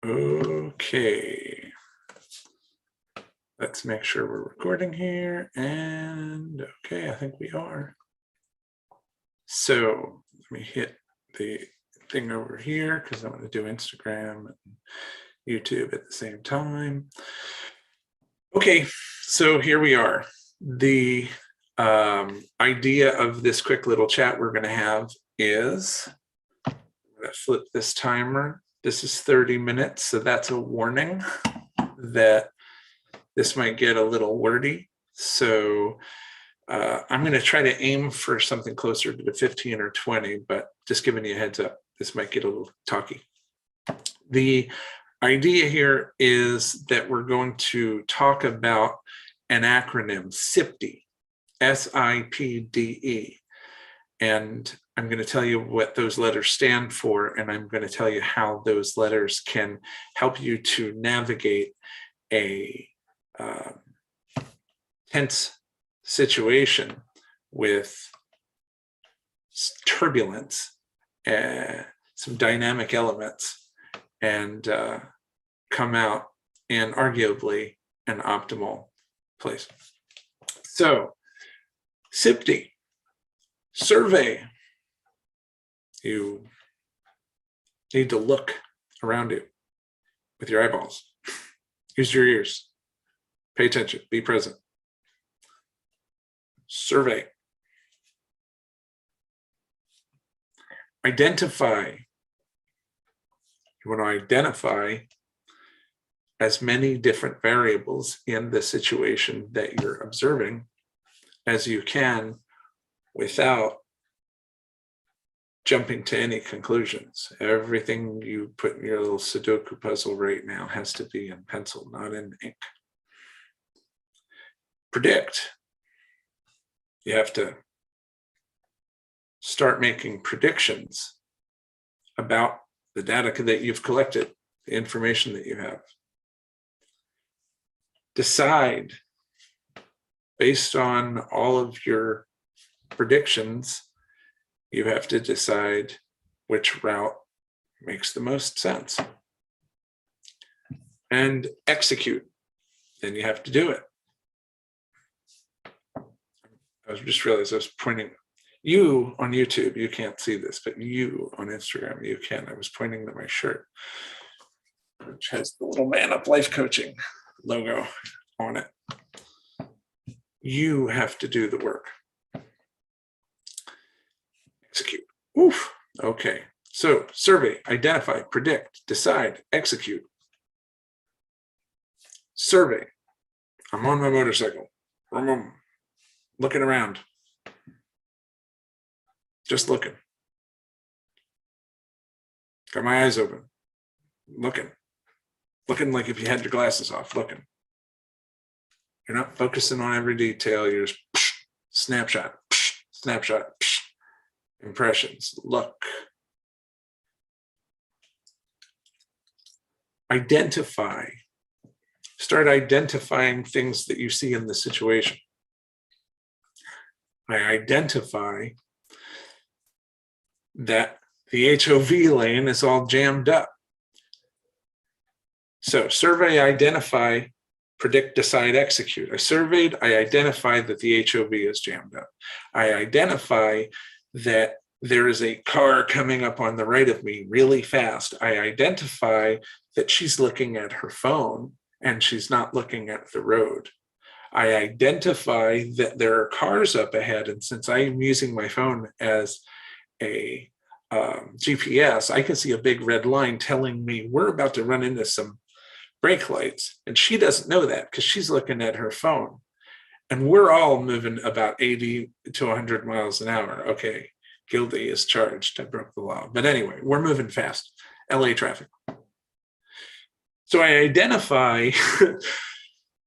Okay. Let's make sure we're recording here. And okay, I think we are. So let me hit the thing over here because I'm going to do Instagram and YouTube at the same time. Okay, so here we are. The idea of this quick little chat we're going to have is, I'm going to flip this timer. This is 30 minutes, so that's a warning that this might get a little wordy. So I'm going to try to aim for something closer to the 15 or 20, but just giving you a heads up, this might get a little talky. The idea here is that we're going to talk about an acronym, SIPDE, S-I-P-D-E. And I'm going to tell you what those letters stand for, and I'm going to tell you how those letters can help you to navigate a tense situation with turbulence, some dynamic elements, and come out in arguably an optimal place. So, SIPDE, survey. You need to look around you with your eyeballs. Use your ears. Pay attention. Be present. Survey. Identify. You want to identify as many different variables in the situation that you're observing as you can without jumping to any conclusions. Everything you put in your little Sudoku puzzle right now has to be in pencil, not in ink. Predict. You have to start making predictions about the data that you've collected, the information that you have. Decide, based on all of your predictions, you have to decide which route makes the most sense. And execute. Then you have to do it. I just realized I was pointing, you on YouTube, you can't see this, but you on Instagram, you can. I was pointing to my shirt, which has the little Man Up Life Coaching logo on it. You have to do the work. Execute. Oof. Okay. So survey, identify, predict, decide, execute. Survey. I'm on my motorcycle. Looking around. Just looking. Got my eyes open. Looking. Looking like if you had your glasses off. Looking. You're not focusing on every detail. You're just snapshot, snapshot, impressions. Look. Identify. Start identifying things that you see in the situation. I identify that the HOV lane is all jammed up. So survey, identify, predict, decide, execute. I surveyed, I identified that the HOV is jammed up. I identify that there is a car coming up on the right of me really fast. I identify that she's looking at her phone and she's not looking at the road. I identify that there are cars up ahead, and since I am using my phone as a GPS, I can see a big red line telling me we're about to run into some brake lights, and she doesn't know that because she's looking at her phone. And we're all moving about 80 to 100 miles an hour. Okay, guilty is charged. I broke the law. But anyway, we're moving fast. LA traffic. So I identify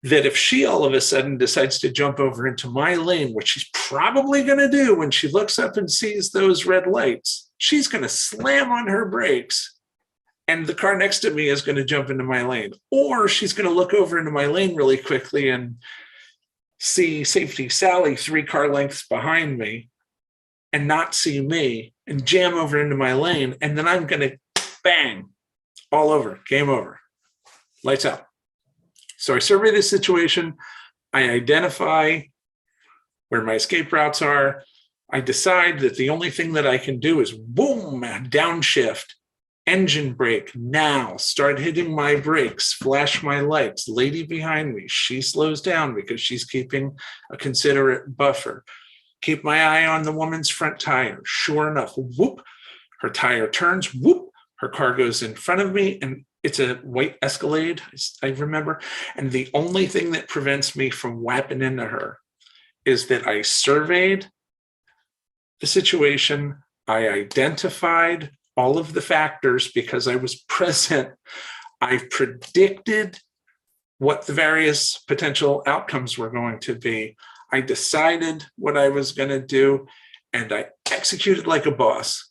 that if she all of a sudden decides to jump over into my lane, which she's probably going to do when she looks up and sees those red lights, she's going to slam on her brakes and the car next to me is going to jump into my lane. Or she's going to look over into my lane really quickly and see Safety Sally 3 car lengths behind me and not see me and jam over into my lane. And then I'm going to bang all over, game over, lights out. So I survey the situation. I identify where my escape routes are. I decide that the only thing that I can do is boom, downshift, engine brake now, start hitting my brakes, flash my lights, lady behind me, she slows down because she's keeping a considerate buffer. Keep my eye on the woman's front tire. Sure enough, whoop, her tire turns, whoop, her car goes in front of me, and it's a white Escalade, I remember. And the only thing that prevents me from whapping into her is that I surveyed the situation, I identified all of the factors because I was present. I predicted what the various potential outcomes were going to be. I decided what I was going to do, and I executed like a boss.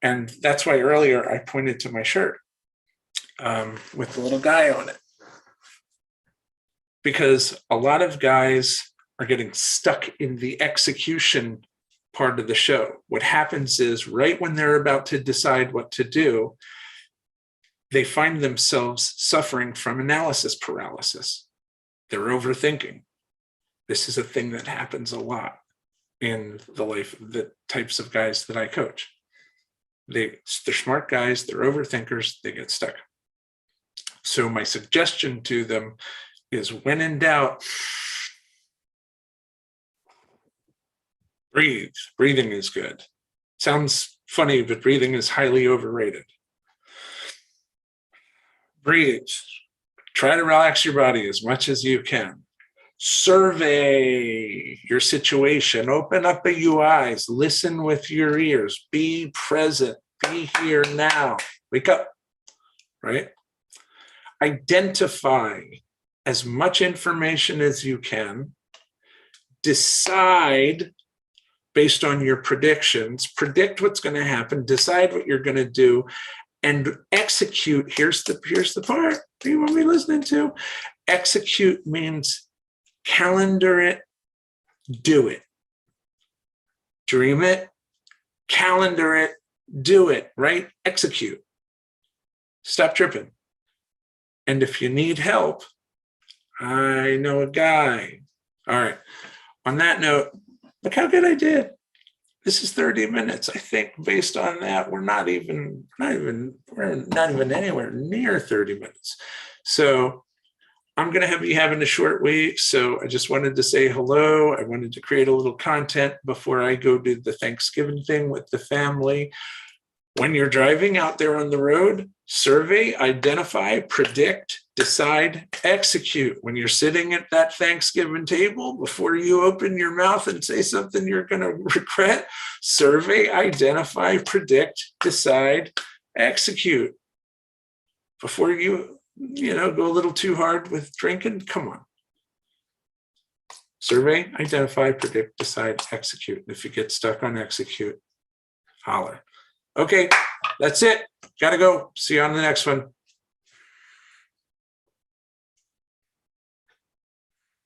And that's why earlier I pointed to my shirt with the little guy on it. Because a lot of guys are getting stuck in the execution part of the show. What happens is right when they're about to decide what to do, they find themselves suffering from analysis paralysis. They're overthinking. This is a thing that happens a lot in the life of the types of guys that I coach. They're smart guys, they're overthinkers, they get stuck. So my suggestion to them is, when in doubt, breathe. Breathing is good. Sounds funny, but breathing is highly overrated. Breathe. Try to relax your body as much as you can. Survey your situation. Open up your eyes. Listen with your ears. Be present. Be here now. Wake up, right? Identify as much information as you can. Decide based on your predictions, predict what's going to happen, decide what you're going to do, and execute. Here's the part you want me listening to. Execute means calendar it, do it. Dream it, calendar it, do it, right? Execute. Stop tripping. And if you need help, I know a guy. All right. On that note, look how good I did. This is 30 minutes. I think based on that, we're not even anywhere near 30 minutes. So I'm going to be having a short week. So I just wanted to say hello. I wanted to create a little content before I go do the Thanksgiving thing with the family. When you're driving out there on the road, survey, identify, predict, decide, execute. When you're sitting at that Thanksgiving table, before you open your mouth and say something you're going to regret, survey, identify, predict, decide, execute. Before you go a little too hard with drinking, come on. Survey, identify, predict, decide, execute. If you get stuck on execute, holler. Okay, that's it. Gotta go. See you on the next one.